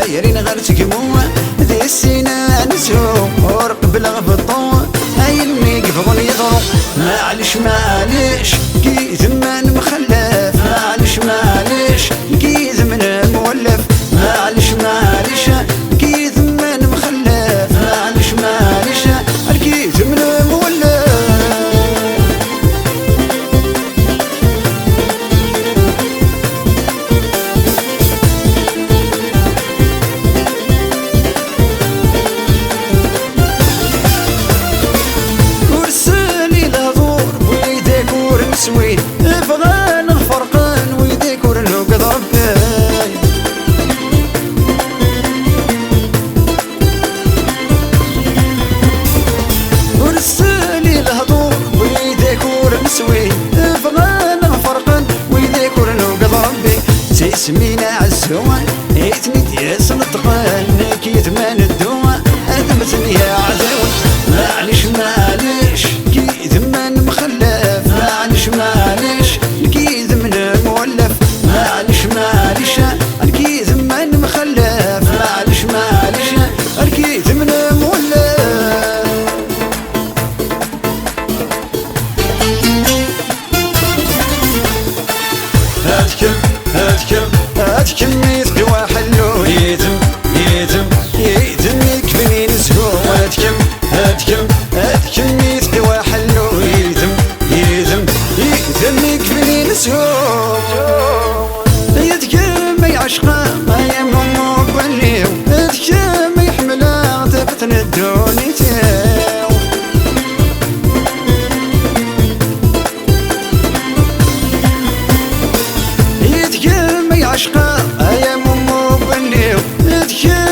دايرين غير تكمو ذي السنة نسو ورقب الغبطو هاي الميقفون يضرو معلش معلش كي زمان مخلف معلش معلش كي زمان مولف معلش معلش كي زمان مخلف معلش معلش كي زمان مولف سوين بغان نفرقان ويديك ورنوق ضربي ورسالي الهضور ويديك ورنسوين بغان نفرقان ويديك ورنوق ضربي تسمينا عالسوان ايتني دياس نطقان كي ثمان الدوان ادمتني يا عزاوي معلش معلش كي ثمان مخلف معلش معلش الكي زمن مولف معلش معلش الكي زمن مخلف معلش معلش الكي زمن مولف هاتكم يتقوى حلو يتم يتم يتم يكفني نسهو هاتكم يتقوى حلو يتم يكفني نسهو يتكم يعشقا يا ماما بنيو يتكم يحملا تفتن الدوني تاو يتكم يعشقا يا ماما بنيو يتكم